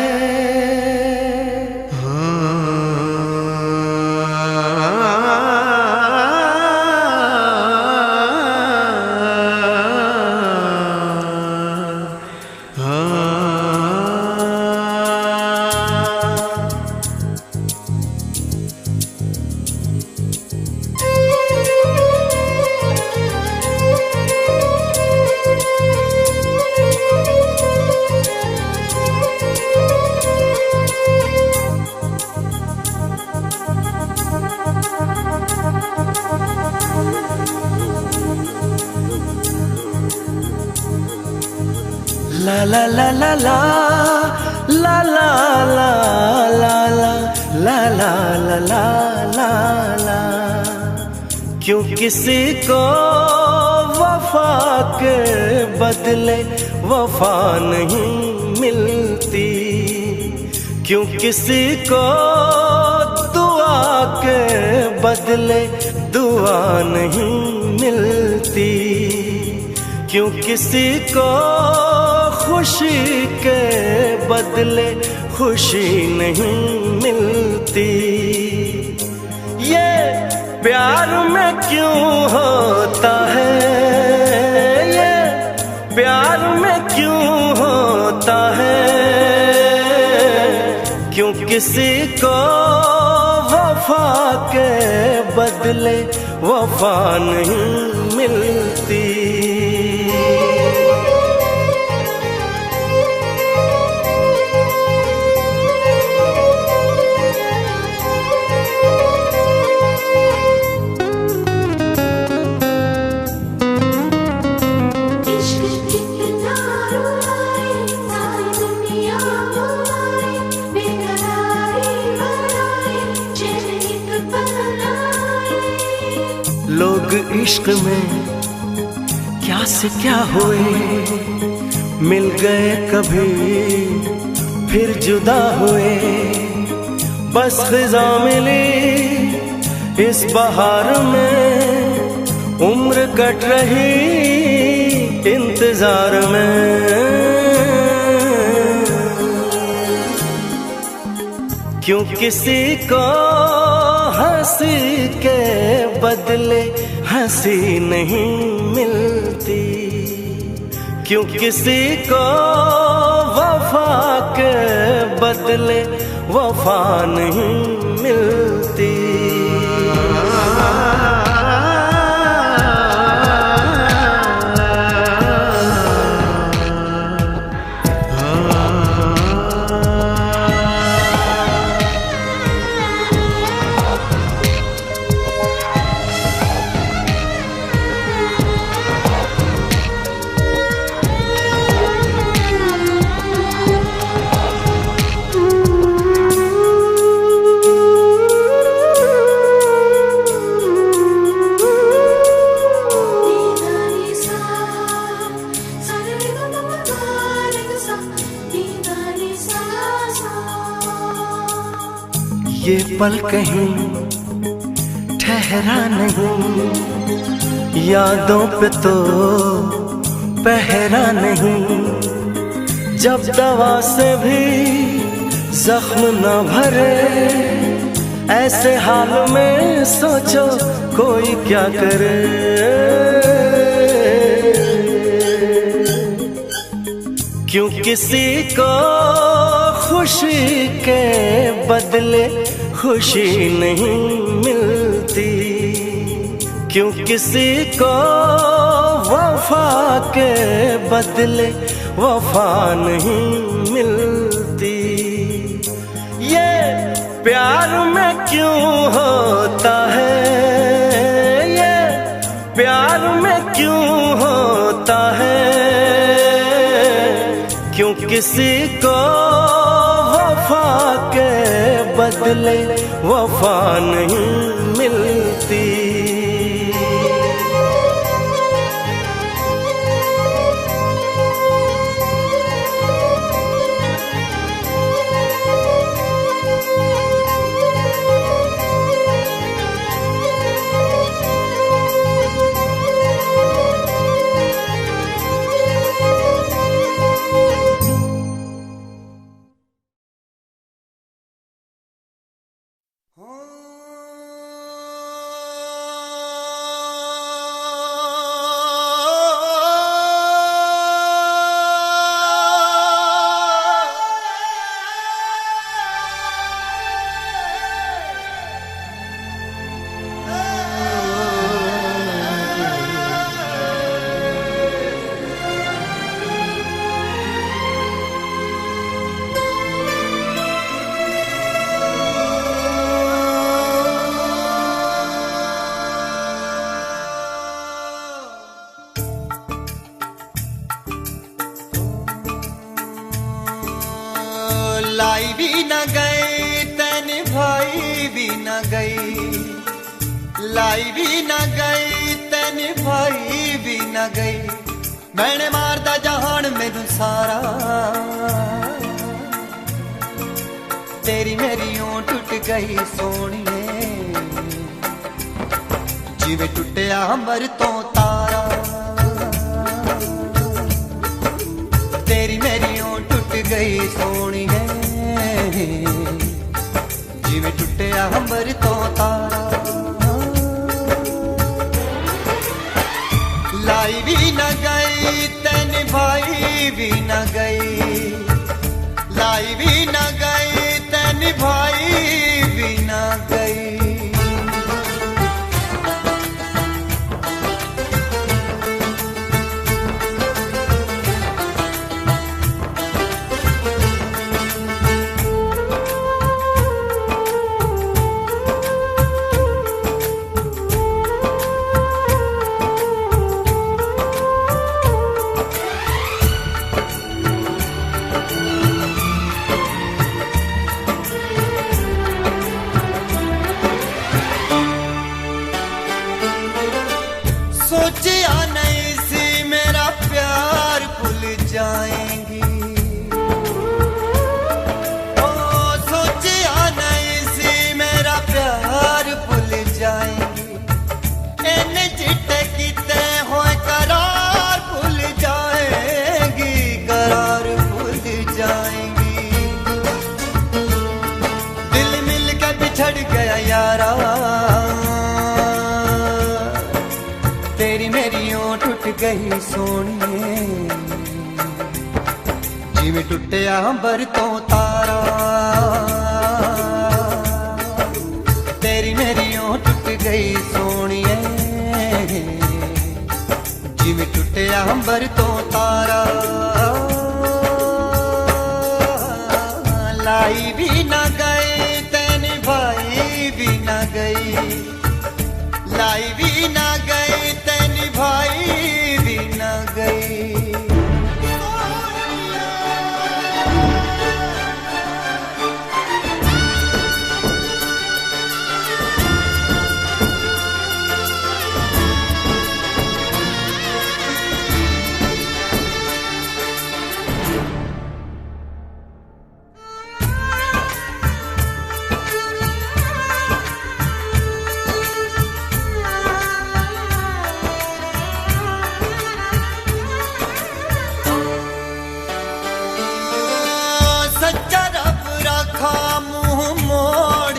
ला ला ला ला ला ला ला ला ला ला ला ला ला ला ला। क्यों किसी को वफा के बदले वफा नहीं मिलती, क्यों किसी को दुआ के बदले दुआ नहीं मिलती, क्यों किसी को खुशी के बदले खुशी नहीं मिलती। ये प्यार में क्यों होता है, ये प्यार में क्यों होता है, क्यों किसी को वफा के बदले वफा नहीं मिलती। इश्क कितना रुलाए, इश्क में क्या से क्या हुए, मिल गए कभी फिर जुदा हुए। बस खिज़ा मिली इस बहार में, उम्र कट रही इंतजार में। क्यों किसी को हंसी के बदले हंसी नहीं मिलती, क्यों किसी को वफा के बदले वफा नहीं मिलती। ये पल कहीं ठहरा नहीं, यादों पे तो पहरा नहीं। जब दवा से भी जख्म न भरे, ऐसे हाल में सोचो कोई क्या करे। क्यों किसी को खुशी के बदले खुशी नहीं मिलती, क्यों किसी को वफा के बदले वफा नहीं मिलती। ये प्यार में क्यों होता है, ये प्यार में क्यों होता है। क्यों किसी को वफा के बदले वफा नहीं मिलती। लाई भी न गई तन भाई भी न गई, लाई भी न गई तन भाई भी न गई। मैंने मारदा जहान मैनू सारा, तेरी मेरी ओं टुट गई सोनिए, जिवें टुटिया अंबर तो तारा। तेरी मेरी ओं टुट गई सोनिए, जिवें टुटिया अंबर तो तारा। लाई भी न गई तन भाई भी न गई, लाई भी न गई तन भाई भी न गई। गई सोनिए जिवें टुटिया अंबर तो तारा तेरी मेरी ओं टुट गई सोनिए जिवें टुटिया अंबर तो तारा लाई भी ना गए तेन भाई भी ना गई लाई भी ना गई तेन भाई भी ना गई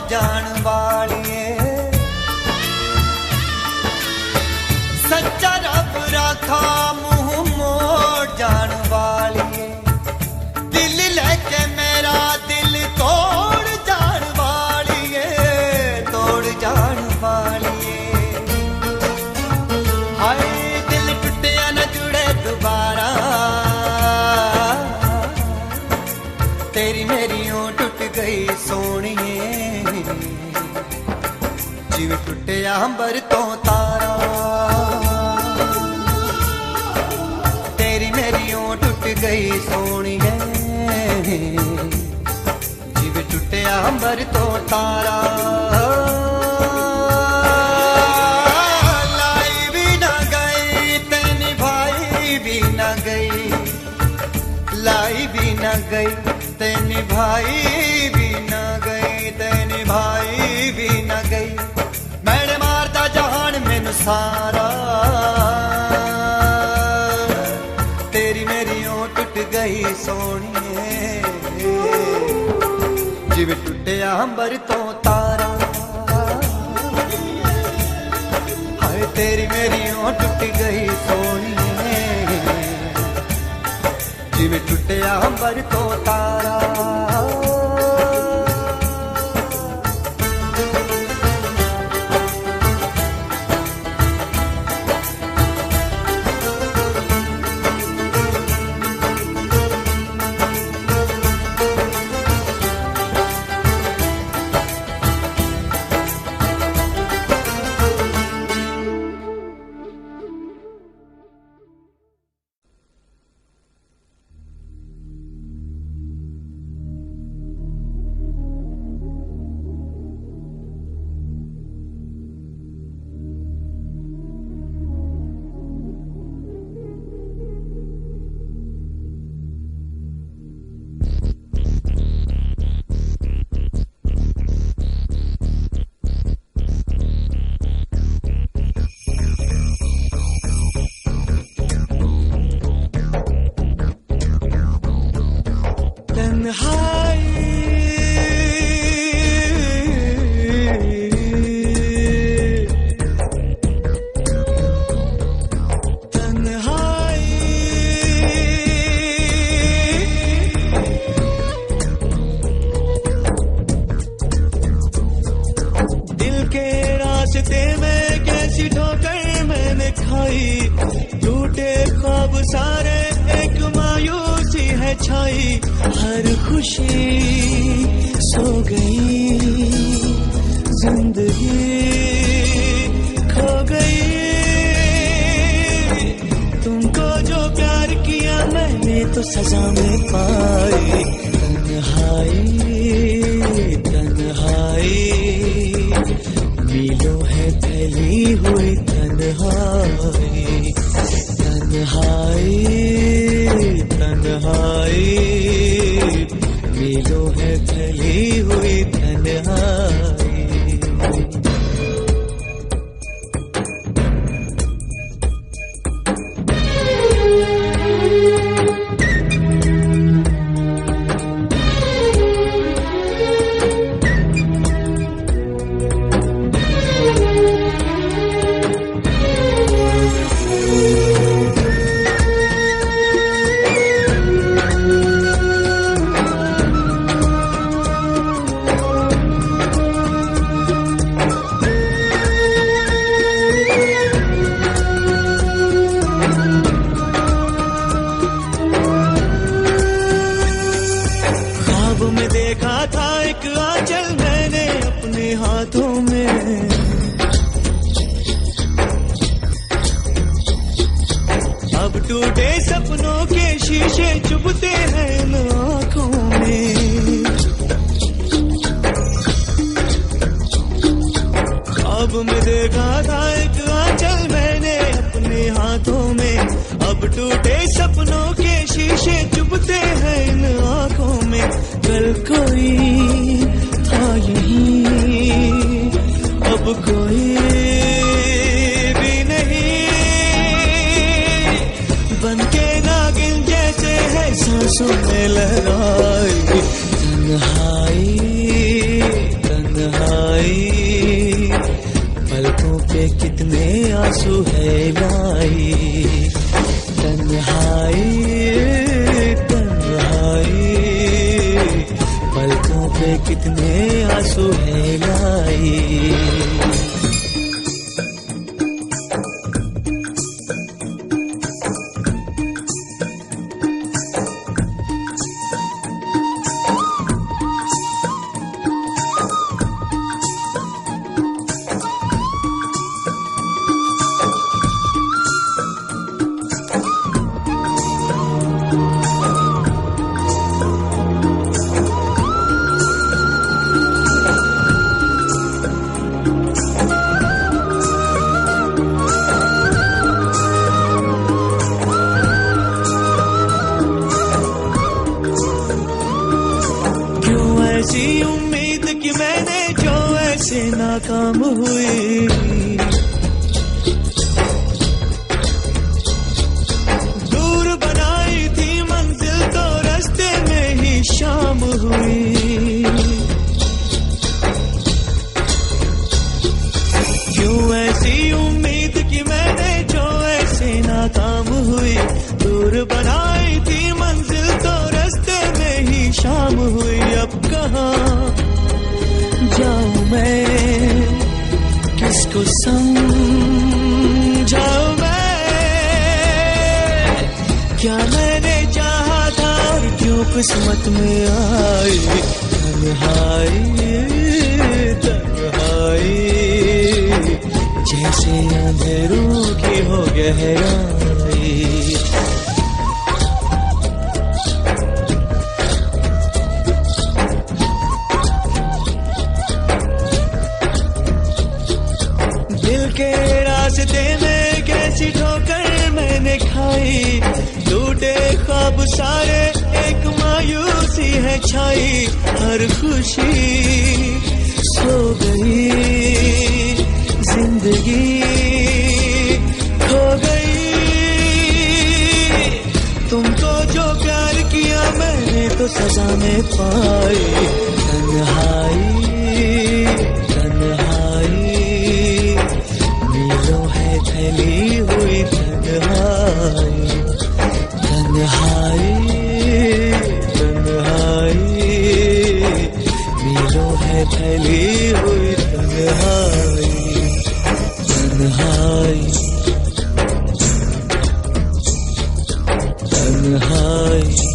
जान वालिए सच्चा रब राखा मुंह मोड़ जान वालिए दिल लेके मेरा दिल तोड़ जान वालिए तोड़ जान वालिए हाय दिल टूटिया न जुड़े दोबारा तेरी मेरी ओं टूट गई सोनिए जिवें टुटिया अंबर तो तारा तेरी मेरी ओं टुट गई सोनिए जिवें टुटिया अंबर तो तारा लाई भी ना गई तेन भाई भी ना गई लाई भी ना गई तेन भाई भी ना गई तेन भाई भी ना गई मैंने मारदा जहान मैनू सारा तेरी मेरी ओं टुट गई सोनिए जिवें टुटिया अंबर तो तारा हाय तेरी मेरी ओं टुट गई सोनिए जिवें टुटिया अंबर तो तारा टूटे ख्वाब सारे एक मायूसी है छाई हर खुशी सो गई जिंदगी खो गई तुमको जो प्यार किया मैंने तो सजा में पाई तन्हाई तन्हाई मीलों है फैली हुई तन्हाई तन्हाई तन्हाई मीलों है फैली हुई तन्हाई सपनों के शीशे चुभते हैं इन आँखों में। ख्वाब में देखा था एक आंचल मैंने अपने हाथों में, अब टूटे सपनों के शीशे चुभते हैं इन आँखों में। कल कोई था यहीं, अब कोई भी नहीं, बनके नागिन जैसे है सांसों में लहराई तन्हाई तन्हाई। पलकों पे कितने आंसू है लाई तन्हाई तन्हाई। पलकों पे कितने आंसू है लाई। ऐसी उम्मीद कि मैंने जो ऐसे नाकाम हुई, दूर बनाई थी मंजिल तो रास्ते में ही शाम हुई। क्यों ऐसी उम्मीद कि मैंने जो ऐसे नाकाम हुई, दूर बनाई थी मंजिल तो रास्ते में ही शाम हुई। अब कहाँ जाऊं मैं, किसको समझाऊं मैं, क्या मैंने चाहा था और क्यों किस्मत में आई तन्हाई तन्हाई। जैसे अंधेरों की हो गहराई। दिल के रास्ते में कैसी ठोकर मैंने खाई, टूटे ख्वाब सारे एक मायूसी है छाई। हर खुशी सो गई, जिंदगी खो गई। तुमको जो प्यार किया मैंने तो सजा में पाई तन्हाई तन्हाई। मीलों है फैली हुई तन्हाई तन्हाई तन्हाई। मीलों है फैली हुई तन्हाई तन्हाई तन्हाई।